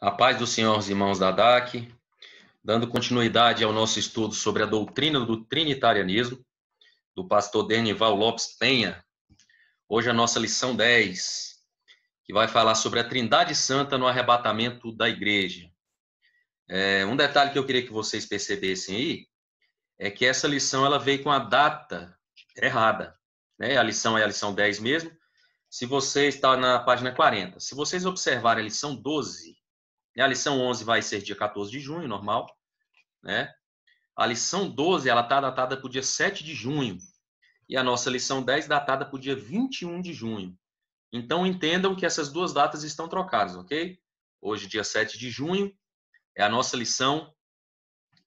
A paz do Senhor, os irmãos da DAC, dando continuidade ao nosso estudo sobre a doutrina do trinitarianismo, do pastor Denival Lopes Penha. Hoje a nossa lição 10, que vai falar sobre a Trindade Santa no arrebatamento da igreja. Um detalhe que eu queria que vocês percebessem aí, é que essa lição ela veio com a data errada, né? A lição é a lição 10 mesmo. Se você está na página 40, se vocês observarem a lição 12, a lição 11 vai ser dia 14 de junho, normal, né? A lição 12, ela está datada para o dia 7 de junho. E a nossa lição 10 datada para o dia 21 de junho. Então, entendam que essas duas datas estão trocadas, ok? Hoje, dia 7 de junho, é a nossa lição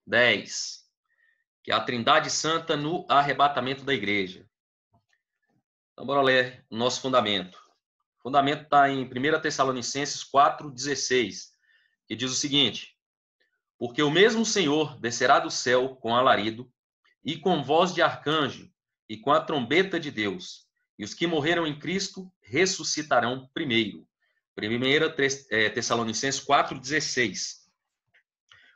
10, que é a Trindade Santa no arrebatamento da igreja. Então, bora ler o nosso fundamento. O fundamento está em 1 Tessalonicenses 4,16, que diz o seguinte: porque o mesmo Senhor descerá do céu com alarido, e com voz de arcanjo, e com a trombeta de Deus, e os que morreram em Cristo ressuscitarão primeiro. 1 Tessalonicenses 4,16.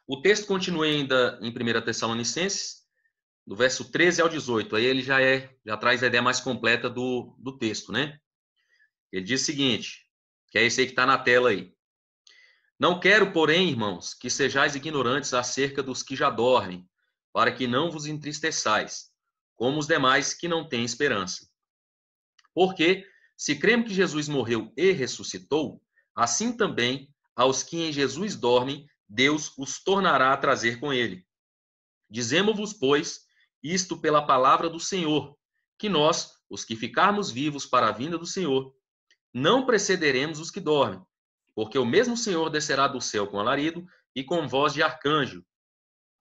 O texto continua ainda em 1 Tessalonicenses, do verso 13 ao 18. Aí ele já traz a ideia mais completa do texto, né? Ele diz o seguinte, que é esse aí que está na tela aí. Não quero, porém, irmãos, que sejais ignorantes acerca dos que já dormem, para que não vos entristeçais, como os demais que não têm esperança. Porque, se cremos que Jesus morreu e ressuscitou, assim também, aos que em Jesus dormem, Deus os tornará a trazer com ele. Dizemos-vos, pois, isto pela palavra do Senhor, que nós, os que ficarmos vivos para a vinda do Senhor, não precederemos os que dormem, porque o mesmo Senhor descerá do céu com alarido e com voz de arcanjo,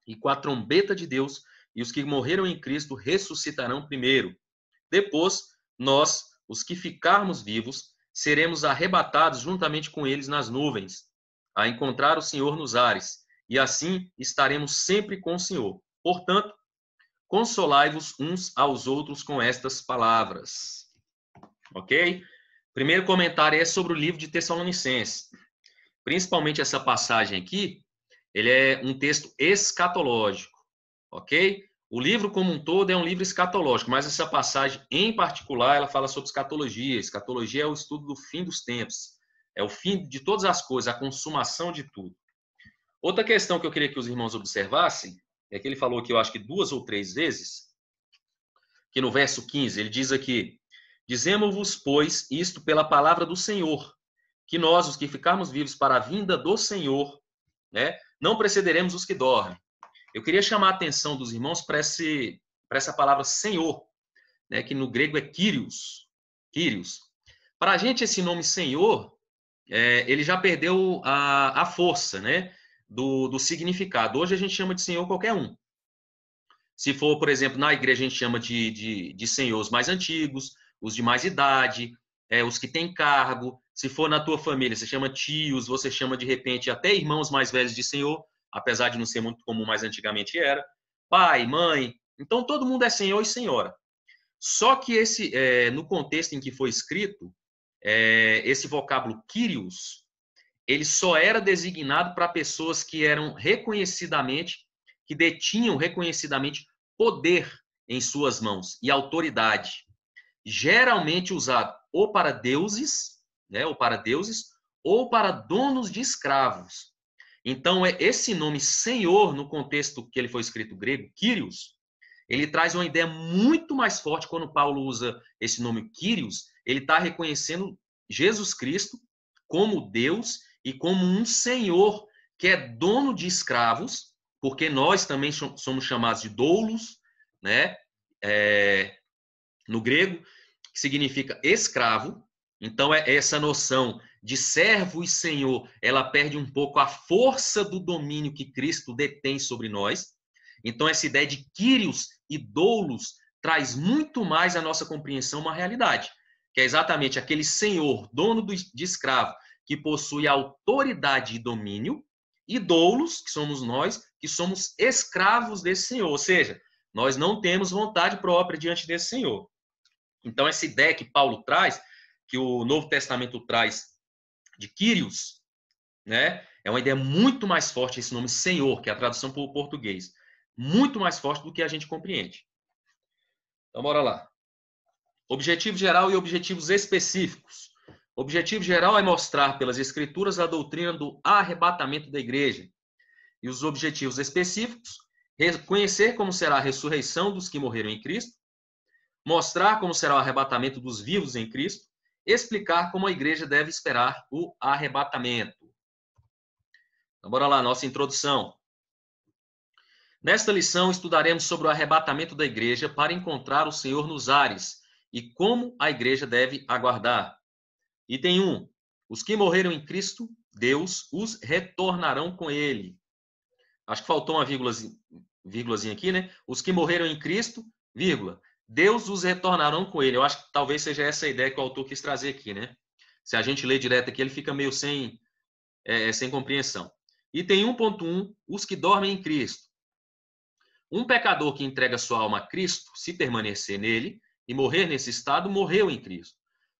e com a trombeta de Deus, e os que morreram em Cristo ressuscitarão primeiro. Depois, nós, os que ficarmos vivos, seremos arrebatados juntamente com eles nas nuvens, a encontrar o Senhor nos ares, e assim estaremos sempre com o Senhor. Portanto, consolai-vos uns aos outros com estas palavras. Ok? Primeiro comentário é sobre o livro de Tessalonicenses. Principalmente essa passagem aqui, ele é um texto escatológico, ok? O livro como um todo é um livro escatológico, mas essa passagem em particular, ela fala sobre escatologia. Escatologia é o estudo do fim dos tempos, é o fim de todas as coisas, a consumação de tudo. Outra questão que eu queria que os irmãos observassem, é que ele falou aqui, eu acho que 2 ou 3 vezes, que no verso 15, ele diz aqui, dizemos-vos, pois, isto pela palavra do Senhor, que nós, os que ficarmos vivos para a vinda do Senhor, né, não precederemos os que dormem. Eu queria chamar a atenção dos irmãos para essa palavra Senhor, né, que no grego é Kyrios. Kyrios. Para a gente, esse nome Senhor, ele já perdeu a força, né, do significado. Hoje a gente chama de Senhor qualquer um. Se for, por exemplo, na igreja a gente chama de senhor os mais antigos, os de mais idade, os que têm cargo. Se for na tua família, você chama tios, você chama de repente até irmãos mais velhos de senhor, apesar de não ser muito comum, mas antigamente era. Pai, mãe. Então todo mundo é senhor e senhora. Só que no contexto em que foi escrito, esse vocábulo Kyrios, ele só era designado para pessoas que eram que detinham reconhecidamente poder em suas mãos e autoridade, geralmente usado ou para deuses, né, ou para donos de escravos. Então, esse nome Senhor, no contexto que ele foi escrito grego, Kyrios, ele traz uma ideia muito mais forte quando Paulo usa esse nome Kyrios, ele está reconhecendo Jesus Cristo como Deus e como um Senhor que é dono de escravos, porque nós também somos chamados de doulos, né? No grego, que significa escravo. Então, essa noção de servo e senhor, ela perde um pouco a força do domínio que Cristo detém sobre nós. Então, essa ideia de Kyrios e doulos traz muito mais à nossa compreensão uma realidade, que é exatamente aquele senhor, dono de escravo, que possui autoridade e domínio, e doulos, que somos nós, que somos escravos desse senhor. Ou seja, nós não temos vontade própria diante desse senhor. Então, essa ideia que Paulo traz, que o Novo Testamento traz de Kyrios, né? É uma ideia muito mais forte esse nome Senhor, que é a tradução para o português. Muito mais forte do que a gente compreende. Então, bora lá. Objetivo geral e objetivos específicos. O objetivo geral é mostrar pelas Escrituras a doutrina do arrebatamento da igreja. E os objetivos específicos, reconhecer como será a ressurreição dos que morreram em Cristo, mostrar como será o arrebatamento dos vivos em Cristo, explicar como a igreja deve esperar o arrebatamento. Então, bora lá, nossa introdução. Nesta lição, estudaremos sobre o arrebatamento da igreja para encontrar o Senhor nos ares e como a igreja deve aguardar. Item 1. Os que morreram em Cristo, Deus os retornarão com ele. Acho que faltou uma vírgulazinha aqui, né? Os que morreram em Cristo, vírgula, Deus os retornarão com ele. Eu acho que talvez seja essa a ideia que o autor quis trazer aqui, né? Se a gente lê direto aqui, ele fica meio sem compreensão. Item 1.1, os que dormem em Cristo. Um pecador que entrega sua alma a Cristo, se permanecer nele e morrer nesse estado, morreu em Cristo.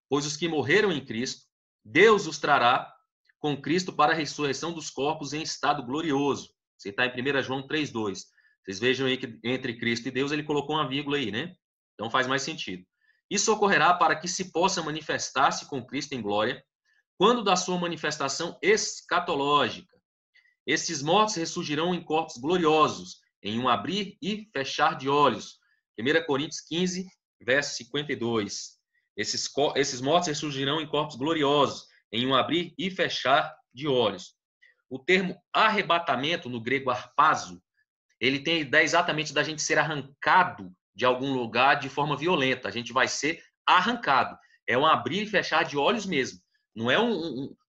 Pois os que morreram em Cristo, Deus os trará com Cristo para a ressurreição dos corpos em estado glorioso. Você está em 1 João 3,2. Vocês vejam aí que entre Cristo e Deus ele colocou uma vírgula aí, né? Então faz mais sentido. Isso ocorrerá para que se possa manifestar-se com Cristo em glória, quando da sua manifestação escatológica. Esses mortos ressurgirão em corpos gloriosos, em um abrir e fechar de olhos. 1 Coríntios 15, verso 52. Esses mortos ressurgirão em corpos gloriosos, em um abrir e fechar de olhos. O termo arrebatamento, no grego harpazo, ele tem a ideia exatamente da gente ser arrancado de algum lugar de forma violenta. A gente vai ser arrancado. É um abrir e fechar de olhos mesmo. Não é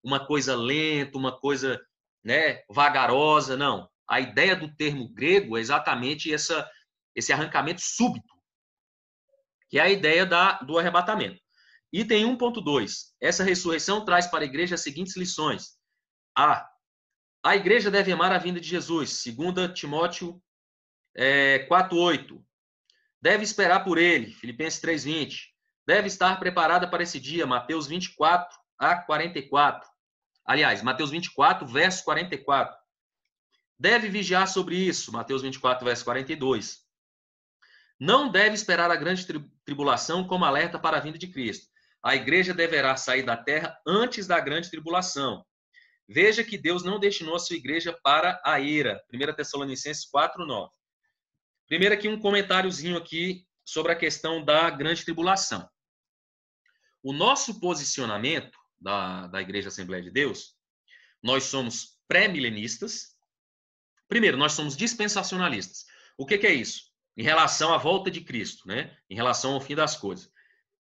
uma coisa lenta, uma coisa, né, vagarosa, não. A ideia do termo grego é exatamente esse arrancamento súbito, que é a ideia do arrebatamento. Item 1.2. Essa ressurreição traz para a igreja as seguintes lições. A igreja deve amar a vinda de Jesus, 2 Timóteo 4:8. Deve esperar por ele, Filipenses 3:20. Deve estar preparada para esse dia, Mateus 24 a 44. Aliás, Mateus 24, verso 44. Deve vigiar sobre isso, Mateus 24, verso 42. Não deve esperar a grande tribulação como alerta para a vinda de Cristo. A igreja deverá sair da terra antes da grande tribulação. Veja que Deus não destinou a sua igreja para a ira. 1 Tessalonicenses 4:9. Primeiro aqui um comentáriozinho aqui sobre a questão da grande tribulação. O nosso posicionamento da Igreja Assembleia de Deus, nós somos pré-milenistas. Primeiro, nós somos dispensacionalistas. O que é isso? Em relação à volta de Cristo, né? Em relação ao fim das coisas.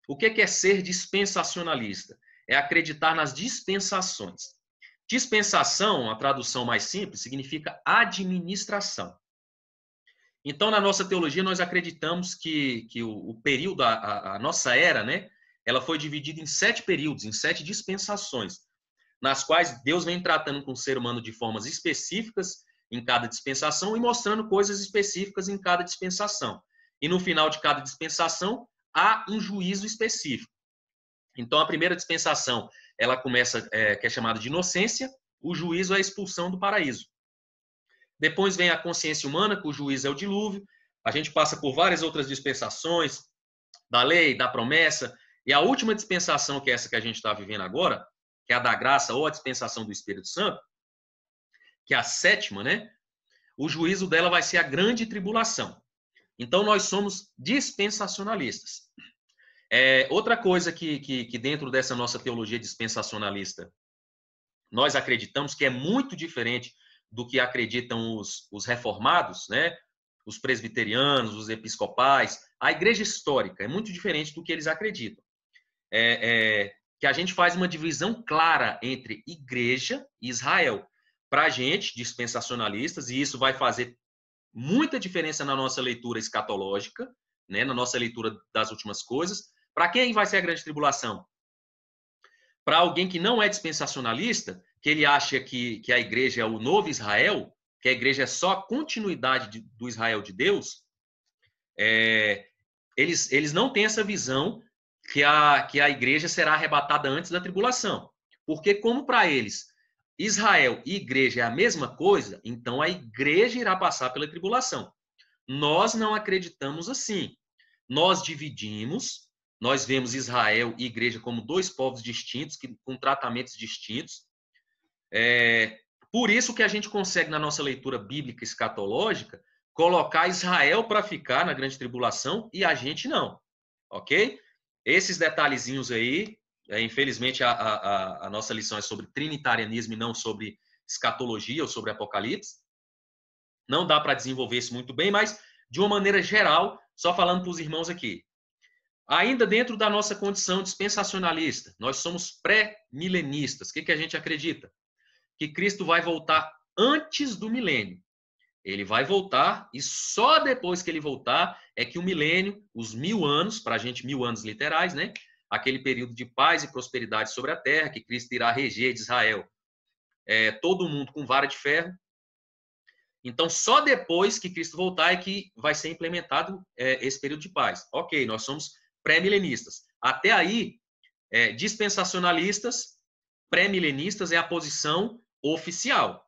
O que é ser dispensacionalista? É acreditar nas dispensações. Dispensação, a tradução mais simples, significa administração. Então, na nossa teologia, nós acreditamos que o período, a nossa era, né, ela foi dividida em 7 períodos, em 7 dispensações, nas quais Deus vem tratando com o ser humano de formas específicas em cada dispensação e mostrando coisas específicas em cada dispensação. E no final de cada dispensação, há um juízo específico. Então, a primeira dispensação, ela começa, que é chamada de inocência, o juízo é a expulsão do paraíso. Depois vem a consciência humana, que o juízo é o dilúvio. A gente passa por várias outras dispensações, da lei, da promessa. E a última dispensação, que é essa que a gente está vivendo agora, que é a da graça ou a dispensação do Espírito Santo, que é a 7ª, né? O juízo dela vai ser a grande tribulação. Então, nós somos dispensacionalistas. Outra coisa que dentro dessa nossa teologia dispensacionalista, nós acreditamos que é muito diferente do que acreditam os reformados, né? Os presbiterianos, os episcopais, a igreja histórica é muito diferente do que eles acreditam. Que a gente faz uma divisão clara entre igreja e Israel. Para a gente, dispensacionalistas, e isso vai fazer muita diferença na nossa leitura escatológica, né? Na nossa leitura das últimas coisas. Para quem vai ser a grande tribulação? Para alguém que não é dispensacionalista, que ele acha que a igreja é o novo Israel, que a igreja é só a continuidade do Israel de Deus, eles não têm essa visão que a igreja será arrebatada antes da tribulação. Porque como para eles Israel e igreja é a mesma coisa, então a igreja irá passar pela tribulação. Nós não acreditamos assim. Nós dividimos, nós vemos Israel e igreja como dois povos distintos, com tratamentos distintos. Por isso que a gente consegue, na nossa leitura bíblica escatológica, colocar Israel para ficar na grande tribulação e a gente não. Ok? Esses detalhezinhos aí, infelizmente a nossa lição é sobre trinitarianismo e não sobre escatologia ou sobre Apocalipse. Não dá para desenvolver isso muito bem, mas de uma maneira geral, só falando para os irmãos aqui. Ainda dentro da nossa condição dispensacionalista, nós somos pré-milenistas. O que a gente acredita? Que Cristo vai voltar antes do milênio. Ele vai voltar e só depois que ele voltar é que o milênio, os 1000 anos, para a gente 1000 anos literais, né? Aquele período de paz e prosperidade sobre a terra, que Cristo irá reger de Israel, todo mundo com vara de ferro. Então, só depois que Cristo voltar é que vai ser implementado esse período de paz. Ok, nós somos pré-milenistas. Até aí, dispensacionalistas, pré-milenistas é a posição oficial.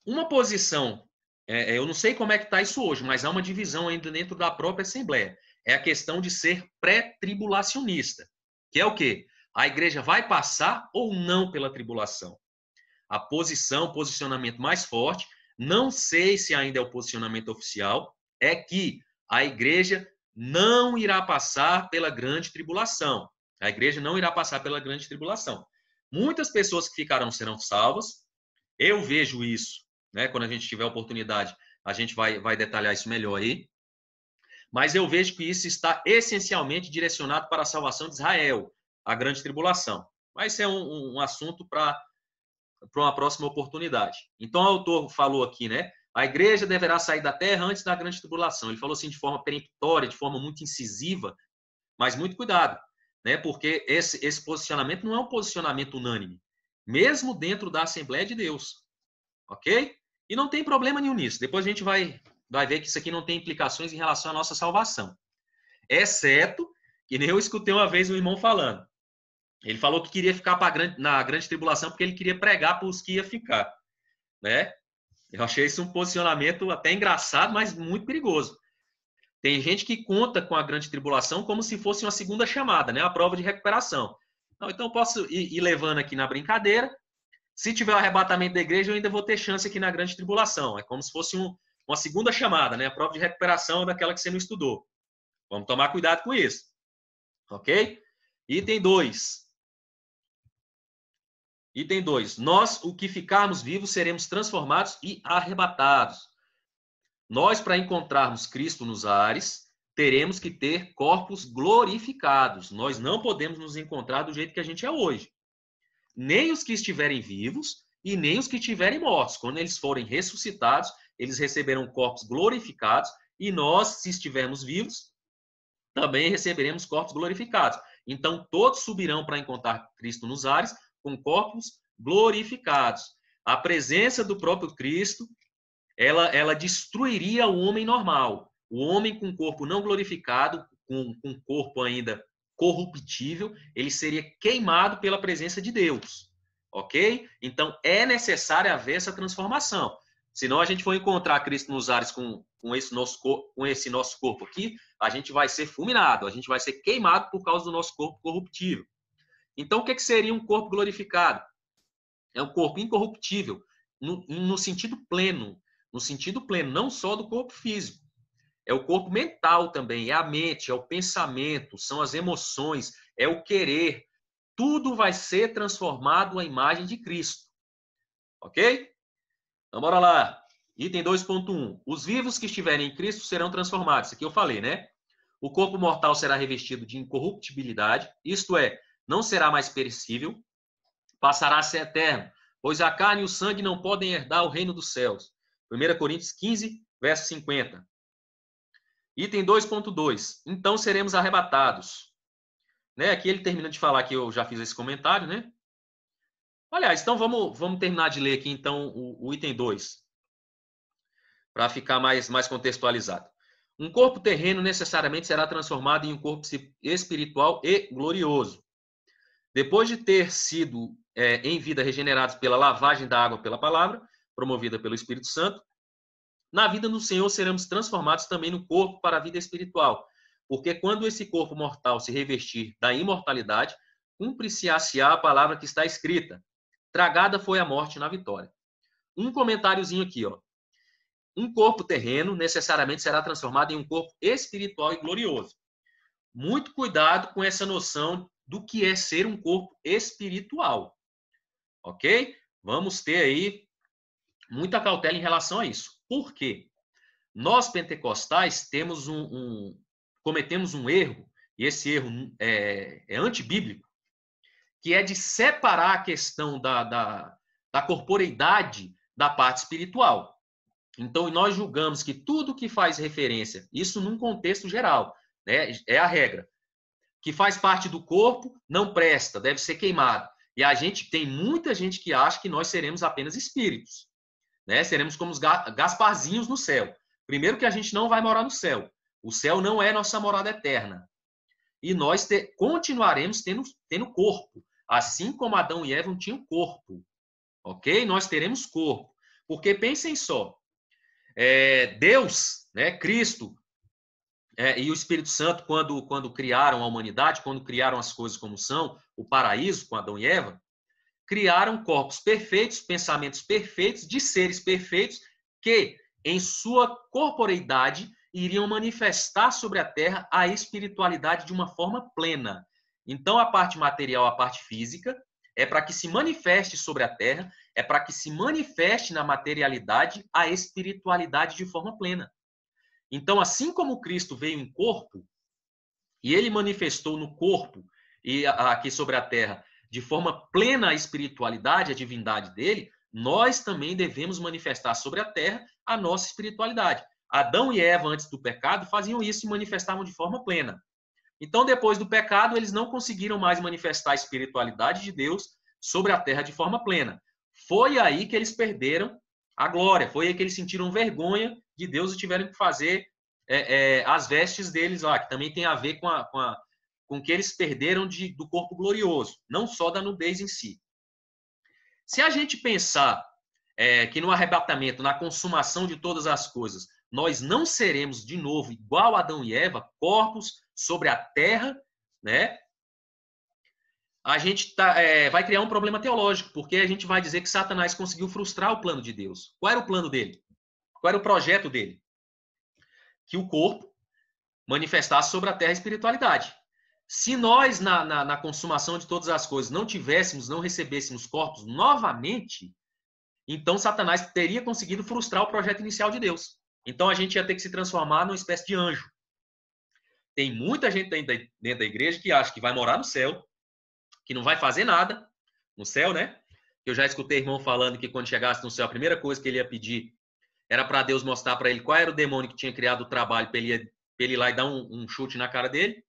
Uma posição, eu não sei como é que está isso hoje, mas há uma divisão ainda dentro da própria Assembleia. É a questão de ser pré-tribulacionista, que é o quê? A igreja vai passar ou não pela tribulação? A posicionamento mais forte, não sei se ainda é o posicionamento oficial, é que a igreja não irá passar pela grande tribulação. A igreja não irá passar pela grande tribulação. Muitas pessoas que ficarão serão salvas. Eu vejo isso, né? Quando a gente tiver oportunidade, a gente vai detalhar isso melhor aí. Mas eu vejo que isso está essencialmente direcionado para a salvação de Israel, a grande tribulação. Mas isso é um assunto para uma próxima oportunidade. Então, o autor falou aqui, né? A igreja deverá sair da terra antes da grande tribulação. Ele falou assim de forma peremptória, de forma muito incisiva, mas muito cuidado, né? Porque esse posicionamento não é um posicionamento unânime, mesmo dentro da Assembleia de Deus, ok? E não tem problema nenhum nisso. Depois a gente vai ver que isso aqui não tem implicações em relação à nossa salvação. Exceto, que nem eu escutei uma vez um irmão falando, ele falou que queria ficar na grande tribulação porque ele queria pregar para os que ia ficar, né? Eu achei isso um posicionamento até engraçado, mas muito perigoso. Tem gente que conta com a grande tribulação como se fosse uma segunda chamada, né? A prova de recuperação. Então eu posso ir levando aqui na brincadeira. Se tiver o arrebatamento da igreja, eu ainda vou ter chance aqui na grande tribulação. É como se fosse uma segunda chamada, né? A prova de recuperação daquela que você não estudou. Vamos tomar cuidado com isso. Ok? Item 2. Item 2. Nós, o que ficarmos vivos, seremos transformados e arrebatados. Nós, para encontrarmos Cristo nos ares, teremos que ter corpos glorificados. Nós não podemos nos encontrar do jeito que a gente é hoje. Nem os que estiverem vivos e nem os que estiverem mortos. Quando eles forem ressuscitados, eles receberão corpos glorificados e nós, se estivermos vivos, também receberemos corpos glorificados. Então, todos subirão para encontrar Cristo nos ares com corpos glorificados. A presença do próprio Cristo, ela destruiria o homem normal. O homem com corpo não glorificado, com corpo ainda corruptível, ele seria queimado pela presença de Deus. Ok? Então, é necessário haver essa transformação. Senão a gente for encontrar Cristo nos ares com esse nosso corpo aqui, a gente vai ser fulminado, a gente vai ser queimado por causa do nosso corpo corruptível. Então, o que seria um corpo glorificado? É um corpo incorruptível, no sentido pleno, não só do corpo físico. É o corpo mental também, é a mente, é o pensamento, são as emoções, é o querer. Tudo vai ser transformado à imagem de Cristo. Ok? Então, bora lá. Item 2.1. Os vivos que estiverem em Cristo serão transformados. Isso aqui eu falei, né? O corpo mortal será revestido de incorruptibilidade, isto é, não será mais perecível, passará a ser eterno, pois a carne e o sangue não podem herdar o reino dos céus. 1 Coríntios 15, verso 50. Item 2.2. Então seremos arrebatados. Né? Aqui ele termina de falar que eu já fiz esse comentário, né? Aliás, então vamos terminar de ler aqui então o item 2, para ficar mais contextualizado. Um corpo terreno necessariamente será transformado em um corpo espiritual e glorioso. Depois de ter sido em vida regenerados pela lavagem da água pela palavra, promovida pelo Espírito Santo, na vida do Senhor seremos transformados também no corpo para a vida espiritual. Porque quando esse corpo mortal se revestir da imortalidade, cumprir-se-á a palavra que está escrita: tragada foi a morte na vitória. Um comentáriozinho aqui, ó. Um corpo terreno necessariamente será transformado em um corpo espiritual e glorioso. Muito cuidado com essa noção do que é ser um corpo espiritual. Ok? Vamos ter aí muita cautela em relação a isso. Por quê? Nós, pentecostais, cometemos um erro, e esse erro é antibíblico, que é de separar a questão da corporeidade da parte espiritual. Então, nós julgamos que tudo que faz referência, isso num contexto geral, né, é a regra, que faz parte do corpo, não presta, deve ser queimado. E tem muita gente que acha que nós seremos apenas espíritos, né? Seremos como os Gasparzinhos no céu. Primeiro que a gente não vai morar no céu. O céu não é nossa morada eterna. E nós continuaremos tendo corpo. Assim como Adão e Eva não tinham corpo. Ok? Nós teremos corpo. Porque pensem só. Deus, né, Cristo e o Espírito Santo, quando criaram a humanidade, quando criaram as coisas como são, o paraíso com Adão e Eva, criaram corpos perfeitos, pensamentos perfeitos, de seres perfeitos, que, em sua corporeidade, iriam manifestar sobre a Terra a espiritualidade de uma forma plena. Então, a parte material, a parte física, é para que se manifeste sobre a Terra, é para que se manifeste na materialidade a espiritualidade de forma plena. Então, assim como Cristo veio em corpo, e ele manifestou no corpo, e aqui sobre a Terra, de forma plena a espiritualidade, a divindade dele, nós também devemos manifestar sobre a Terra a nossa espiritualidade. Adão e Eva, antes do pecado, faziam isso e manifestavam de forma plena. Então, depois do pecado, eles não conseguiram mais manifestar a espiritualidade de Deus sobre a Terra de forma plena. Foi aí que eles perderam a glória, foi aí que eles sentiram vergonha de Deus e tiveram que fazer as vestes deles lá, que também tem a ver com o que eles perderam do corpo glorioso, não só da nudez em si. Se a gente pensar que no arrebatamento, na consumação de todas as coisas, nós não seremos de novo igual a Adão e Eva, corpos sobre a terra, né? A gente vai criar um problema teológico, porque a gente vai dizer que Satanás conseguiu frustrar o plano de Deus. Qual era o plano dele? Qual era o projeto dele? Que o corpo manifestasse sobre a terra a espiritualidade. Se nós, na consumação de todas as coisas, não recebêssemos corpos novamente, então Satanás teria conseguido frustrar o projeto inicial de Deus. Então a gente ia ter que se transformar numa espécie de anjo. Tem muita gente dentro da igreja que acha que vai morar no céu, que não vai fazer nada no céu, né? Eu já escutei irmão falando que quando chegasse no céu, a primeira coisa que ele ia pedir era para Deus mostrar para ele qual era o demônio que tinha criado o trabalho para ele ir lá e dar um chute na cara dele.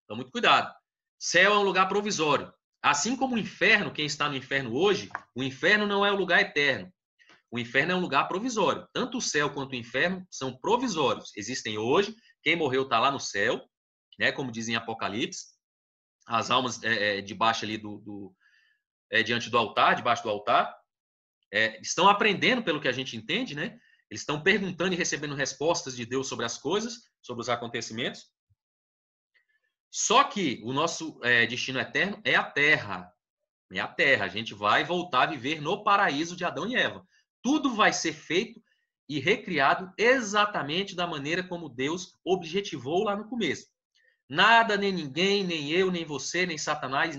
Então, muito cuidado. Céu é um lugar provisório. Assim como o inferno, quem está no inferno hoje, o inferno não é o lugar eterno. O inferno é um lugar provisório. Tanto o céu quanto o inferno são provisórios. Existem hoje. Quem morreu está lá no céu, né? Como dizem em Apocalipse. As almas debaixo ali diante do altar, debaixo do altar, estão aprendendo pelo que a gente entende, né? Eles estão perguntando e recebendo respostas de Deus sobre as coisas, sobre os acontecimentos. Só que o nosso destino eterno é a terra. É a terra. A gente vai voltar a viver no paraíso de Adão e Eva. Tudo vai ser feito e recriado exatamente da maneira como Deus objetivou lá no começo. Nada, nem ninguém, nem eu, nem você, nem Satanás,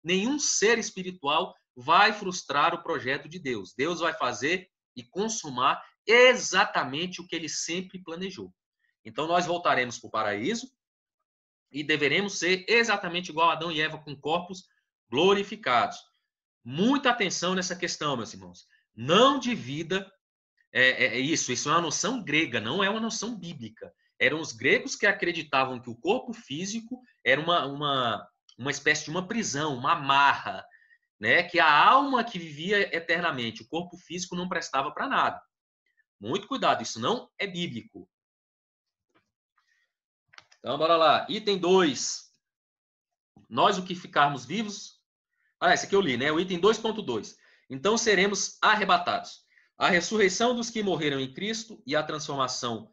nenhum ser espiritual vai frustrar o projeto de Deus. Deus vai fazer e consumar exatamente o que ele sempre planejou. Então, nós voltaremos para o paraíso e deveremos ser exatamente igual a Adão e Eva, com corpos glorificados. Muita atenção nessa questão, meus irmãos. Não divida isso. Isso é uma noção grega, não é uma noção bíblica. Eram os gregos que acreditavam que o corpo físico era uma espécie de uma prisão, uma amarra, né? Que a alma que vivia eternamente, o corpo físico não prestava para nada. Muito cuidado, isso não é bíblico. Então, bora lá. Item 2. Nós, o que ficarmos vivos, Ah, esse aqui eu li, né? O item 2.2. Então seremos arrebatados. A ressurreição dos que morreram em Cristo e a transformação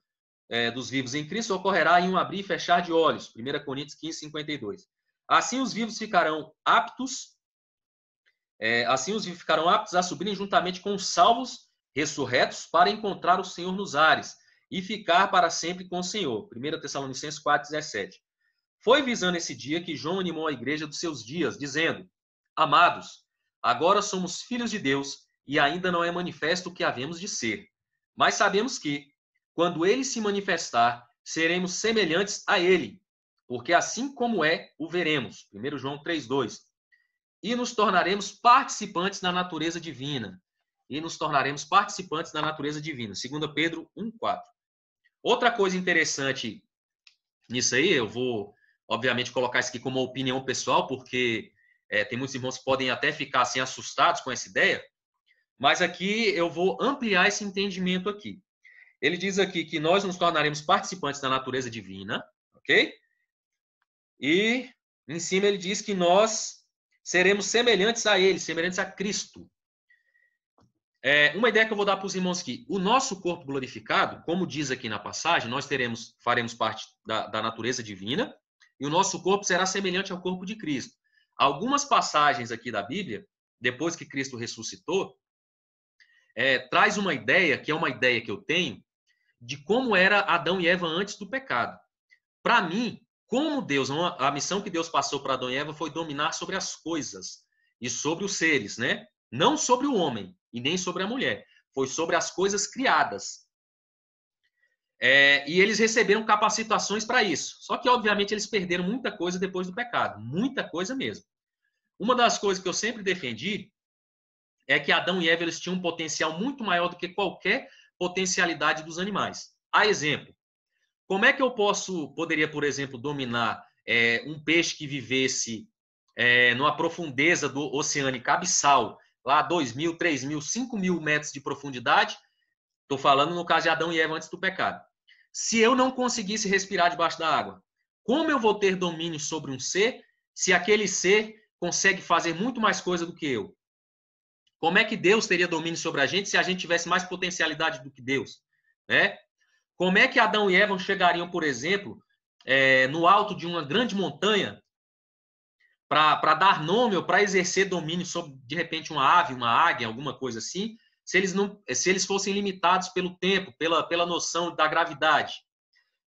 dos vivos em Cristo ocorrerá em um abrir e fechar de olhos. 1 Coríntios 15, 52. Assim os vivos ficarão aptos a subirem juntamente com os salvos ressurretos para encontrar o Senhor nos ares e ficar para sempre com o Senhor. 1 Tessalonicenses 4,17. Foi visando esse dia que João animou a igreja dos seus dias, dizendo: Amados, agora somos filhos de Deus e ainda não é manifesto o que havemos de ser. Mas sabemos que, quando ele se manifestar, seremos semelhantes a ele, porque assim como é, o veremos. 1 João 3,2. E nos tornaremos participantes da natureza divina. 2 Pedro 1,4. Outra coisa interessante nisso aí, eu vou, obviamente, colocar isso aqui como uma opinião pessoal, porque tem muitos irmãos que podem até ficar assim, assustados com essa ideia, mas aqui eu vou ampliar esse entendimento aqui. Ele diz aqui que nós nos tornaremos participantes da natureza divina, ok? E em cima ele diz que nós seremos semelhantes a ele, semelhantes a Cristo. Uma ideia que eu vou dar para os irmãos aqui. O nosso corpo glorificado, como diz aqui na passagem, nós faremos parte da natureza divina e o nosso corpo será semelhante ao corpo de Cristo. Algumas passagens aqui da Bíblia, depois que Cristo ressuscitou, traz uma ideia, que é uma ideia que eu tenho, de como era Adão e Eva antes do pecado. Para mim, como Deus, a missão que Deus passou para Adão e Eva foi dominar sobre as coisas e sobre os seres, né? Não sobre o homem e nem sobre a mulher. Foi sobre as coisas criadas. E eles receberam capacitações para isso. Só que, obviamente, eles perderam muita coisa depois do pecado. Muita coisa mesmo. Uma das coisas que eu sempre defendi é que Adão e Eva eles tinham um potencial muito maior do que qualquer potencialidade dos animais. A exemplo, como é que eu poderia, por exemplo, dominar um peixe que vivesse numa profundeza do oceânico abissal, lá 2.000, 3.000, 5.000 metros de profundidade? Estou falando no caso de Adão e Eva antes do pecado. Se eu não conseguisse respirar debaixo da água, como eu vou ter domínio sobre um ser se aquele ser consegue fazer muito mais coisa do que eu? Como é que Deus teria domínio sobre a gente se a gente tivesse mais potencialidade do que Deus? Né? Como é que Adão e Eva chegariam, por exemplo, no alto de uma grande montanha para dar nome ou para exercer domínio sobre, de repente, uma ave, uma águia, alguma coisa assim, se eles fossem limitados pelo tempo, pela noção da gravidade?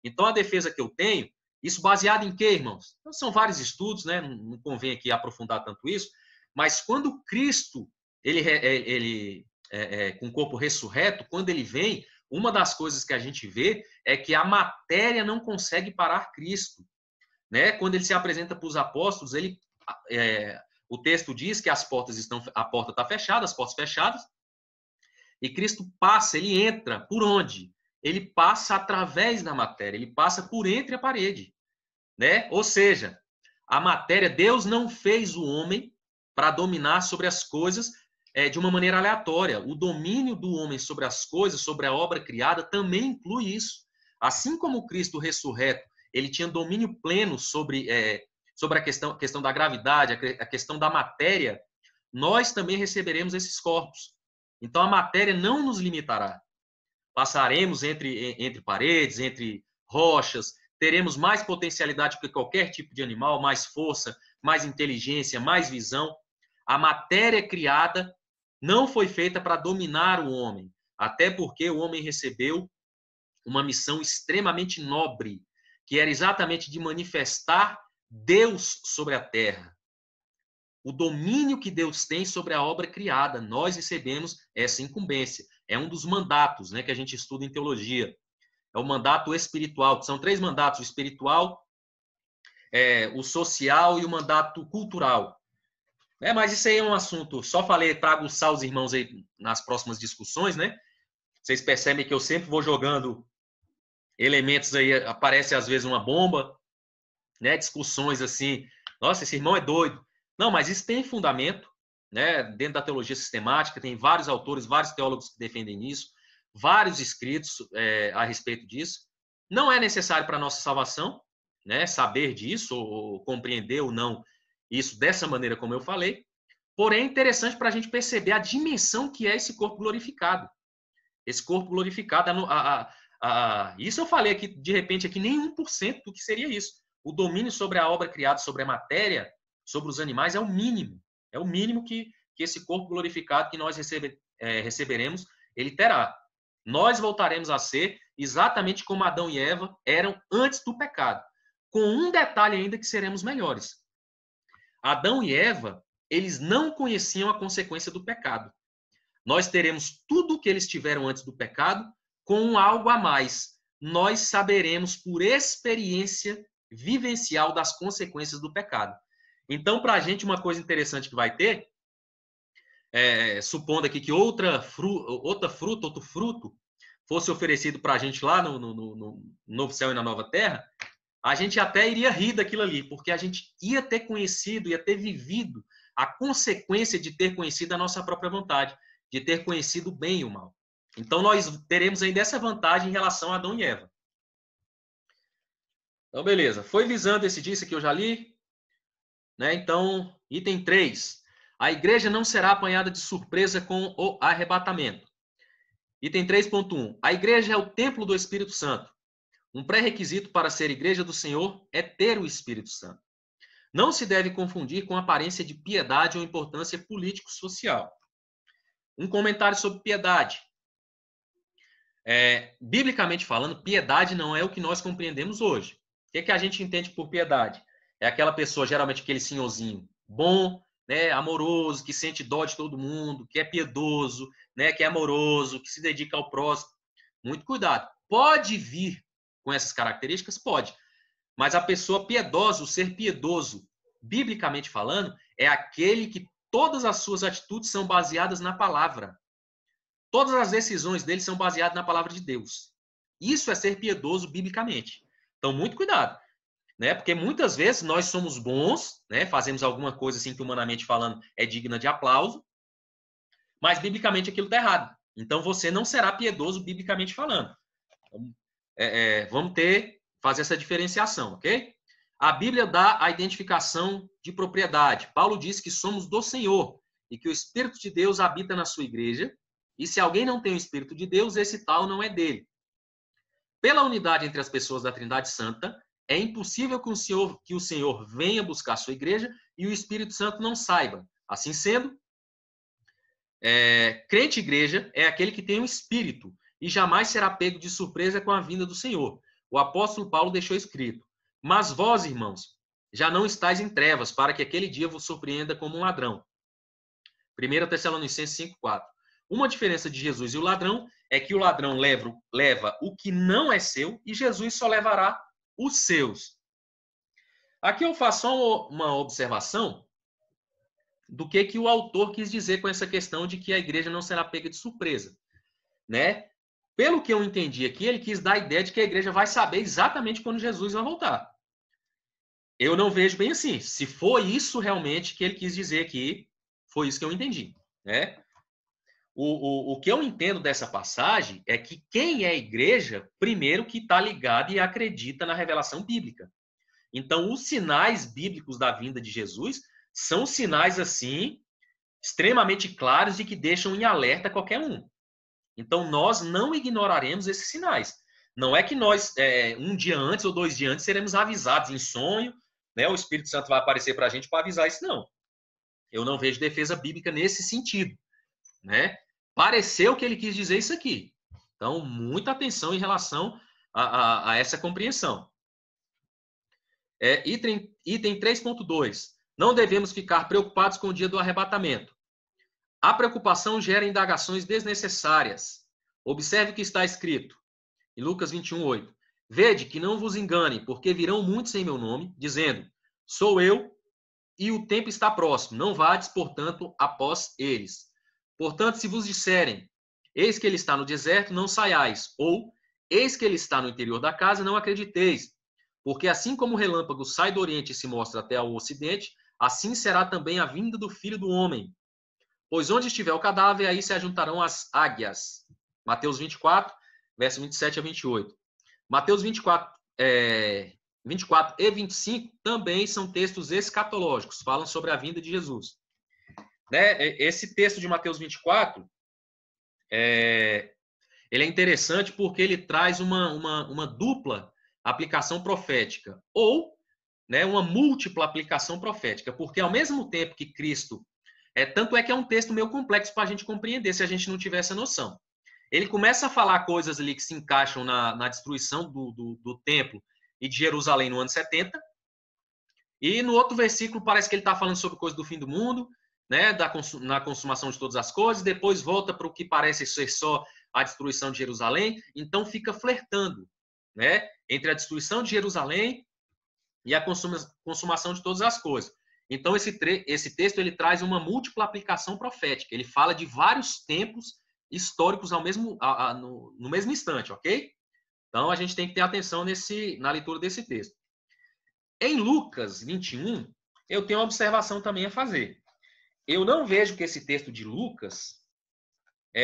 Então, a defesa que eu tenho, isso baseado em quê, irmãos? Então, são vários estudos, né? Não convém aqui aprofundar tanto isso, mas quando Cristo, com o corpo ressurreto, quando ele vem, uma das coisas que a gente vê é que a matéria não consegue parar Cristo. Né? Quando ele se apresenta para os apóstolos, o texto diz que a porta está fechada, as portas fechadas, e Cristo passa, ele entra por onde? Ele passa através da matéria, ele passa por entre a parede. Né? Ou seja, a matéria, Deus não fez o homem para dominar sobre as coisas de uma maneira aleatória. O domínio do homem sobre as coisas, sobre a obra criada, também inclui isso. Assim como o Cristo ressurreto, ele tinha domínio pleno sobre a questão da gravidade, a questão da matéria, nós também receberemos esses corpos. Então, a matéria não nos limitará. Passaremos entre paredes, entre rochas, teremos mais potencialidade que qualquer tipo de animal, mais força, mais inteligência, mais visão. A matéria criada não foi feita para dominar o homem, até porque o homem recebeu uma missão extremamente nobre, que era exatamente de manifestar Deus sobre a terra. O domínio que Deus tem sobre a obra criada, nós recebemos essa incumbência. É um dos mandatos, né, que a gente estuda em teologia. É o mandato espiritual, que são 3 mandatos: o espiritual, o social e o mandato cultural. Mas isso aí é um assunto, só falei para aguçar os irmãos aí nas próximas discussões, né? Vocês percebem que eu sempre vou jogando elementos aí, aparece às vezes uma bomba, né? Discussões assim, nossa, esse irmão é doido. Não, mas isso tem fundamento, né? Dentro da teologia sistemática, tem vários autores, vários teólogos que defendem isso, vários escritos a respeito disso. Não é necessário para a nossa salvação, né? Saber disso, ou compreender ou não isso dessa maneira como eu falei, Porém, é interessante para a gente perceber a dimensão que é esse corpo glorificado. Esse corpo glorificado, isso eu falei aqui, de repente, aqui nem 1% do que seria isso. O domínio sobre a obra criada, sobre a matéria, sobre os animais, é o mínimo. É o mínimo que esse corpo glorificado que nós receberemos, ele terá. Nós voltaremos a ser exatamente como Adão e Eva eram antes do pecado. Com um detalhe ainda que seremos melhores. Adão e Eva, eles não conheciam a consequência do pecado. Nós teremos tudo o que eles tiveram antes do pecado com algo a mais. Nós saberemos por experiência vivencial das consequências do pecado. Então, para a gente, uma coisa interessante que vai ter, supondo aqui que outro fruto fosse oferecido para a gente lá no Novo Céu e na Nova Terra, a gente até iria rir daquilo ali, porque a gente ia ter conhecido, ia ter vivido a consequência de ter conhecido a nossa própria vontade, de ter conhecido o bem e o mal. Então, nós teremos ainda essa vantagem em relação a Adão e Eva. Então, beleza. Foi visando esse dia, isso aqui eu já li. Né? Então, item 3. A igreja não será apanhada de surpresa com o arrebatamento. Item 3.1. A igreja é o templo do Espírito Santo. Um pré-requisito para ser igreja do Senhor é ter o Espírito Santo. Não se deve confundir com aparência de piedade ou importância político-social. Um comentário sobre piedade. Biblicamente falando, piedade não é o que nós compreendemos hoje. O que a gente entende por piedade? É aquela pessoa, geralmente aquele senhorzinho bom, né, amoroso, que sente dó de todo mundo, que é piedoso, né, que é amoroso, que se dedica ao próximo. Muito cuidado. Pode vir com essas características? Pode. Mas a pessoa piedosa, o ser piedoso, biblicamente falando, é aquele que todas as suas atitudes são baseadas na palavra. Todas as decisões dele são baseadas na palavra de Deus. Isso é ser piedoso biblicamente. Então, muito cuidado. Né? Porque muitas vezes nós somos bons, né? Fazemos alguma coisa assim que humanamente falando é digna de aplauso, mas biblicamente aquilo está errado. Então, você não será piedoso biblicamente falando. Vamos fazer essa diferenciação, ok? A Bíblia dá a identificação de propriedade. Paulo diz que somos do Senhor e que o Espírito de Deus habita na sua igreja. E se alguém não tem o Espírito de Deus, esse tal não é dele. Pela unidade entre as pessoas da Trindade Santa, é impossível que o Senhor venha buscar a sua igreja e o Espírito Santo não saiba. Assim sendo, crente igreja é aquele que tem um Espírito e jamais será pego de surpresa com a vinda do Senhor. O apóstolo Paulo deixou escrito: mas vós, irmãos, já não estáis em trevas, para que aquele dia vos surpreenda como um ladrão. 1 Tessalonicenses 5,4. Uma diferença de Jesus e o ladrão é que o ladrão leva o que não é seu e Jesus só levará os seus. Aqui eu faço só uma observação do que o autor quis dizer com essa questão de que a igreja não será pega de surpresa, né? Pelo que eu entendi aqui, ele quis dar a ideia de que a igreja vai saber exatamente quando Jesus vai voltar. Eu não vejo bem assim. Se for isso realmente que ele quis dizer aqui, foi isso que eu entendi, né? O que eu entendo dessa passagem é que quem é igreja, primeiro que está ligado e acredita na revelação bíblica. Então, os sinais bíblicos da vinda de Jesus são sinais, assim, extremamente claros e que deixam em alerta qualquer um. Então, nós não ignoraremos esses sinais. Não é que nós, um dia antes ou 2 dias antes, seremos avisados em sonho, né? O Espírito Santo vai aparecer para a gente para avisar isso, não. Eu não vejo defesa bíblica nesse sentido, né? Pareceu que ele quis dizer isso aqui. Então, muita atenção em relação a essa compreensão. Item 3.2. Não devemos ficar preocupados com o dia do arrebatamento. A preocupação gera indagações desnecessárias. Observe o que está escrito em Lucas 21:8. Vede que não vos engane, porque virão muitos em meu nome, dizendo: sou eu, e o tempo está próximo. Não vades, portanto, após eles. Portanto, se vos disserem, eis que ele está no deserto, não saiais. Ou, eis que ele está no interior da casa, não acrediteis. Porque assim como o relâmpago sai do oriente e se mostra até ao ocidente, assim será também a vinda do Filho do Homem. Pois onde estiver o cadáver, aí se ajuntarão as águias. Mateus 24, verso 27 a 28. Mateus 24 e 25 também são textos escatológicos, falam sobre a vinda de Jesus. né, esse texto de Mateus 24, ele é interessante porque ele traz uma dupla aplicação profética, ou, né, uma múltipla aplicação profética, porque ao mesmo tempo que Cristo, tanto é que é um texto meio complexo para a gente compreender se a gente não tiver essa noção. Ele começa a falar coisas ali que se encaixam na destruição do templo e de Jerusalém no ano 70, e no outro versículo parece que ele está falando sobre coisa do fim do mundo, né, na consumação de todas as coisas, depois volta para o que parece ser só a destruição de Jerusalém, então fica flertando, né, entre a destruição de Jerusalém e a consumação de todas as coisas. Então esse texto ele traz uma múltipla aplicação profética, ele fala de vários tempos históricos no mesmo instante, ok? Então a gente tem que ter atenção na leitura desse texto. Em Lucas 21, eu tenho uma observação também a fazer. Eu não vejo que esse texto de Lucas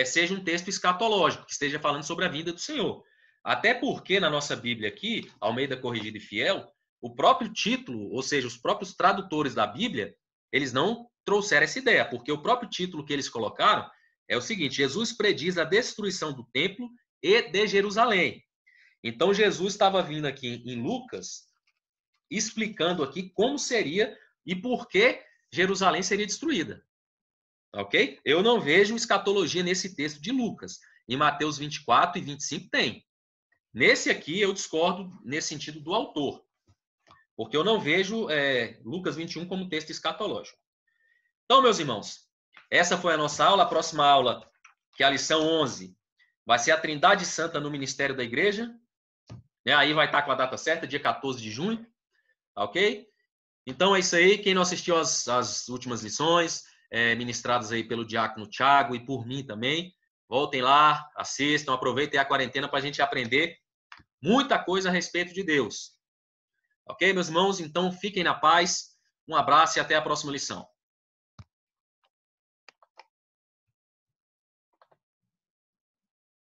seja um texto escatológico, que esteja falando sobre a vinda do Senhor. Até porque na nossa Bíblia aqui, Almeida Corrigida e Fiel, o próprio título, ou seja, os próprios tradutores da Bíblia, eles não trouxeram essa ideia, porque o próprio título que eles colocaram é o seguinte: Jesus prediz a destruição do templo e de Jerusalém. Então Jesus estava vindo aqui em Lucas, explicando aqui como seria e por que Jerusalém seria destruída. Ok? Eu não vejo escatologia nesse texto de Lucas. Em Mateus 24 e 25 tem. Nesse aqui eu discordo nesse sentido do autor, porque eu não vejo Lucas 21 como texto escatológico. Então, meus irmãos, essa foi a nossa aula. A próxima aula, que é a lição 11, vai ser a Trindade Santa no Ministério da Igreja. Aí vai estar com a data certa, dia 14 de junho. Ok? Então é isso aí. Quem não assistiu às últimas lições, ministradas aí pelo diácono Thiago e por mim também, voltem lá, assistam, aproveitem a quarentena para a gente aprender muita coisa a respeito de Deus. Ok, meus irmãos? Então fiquem na paz. Um abraço e até a próxima lição.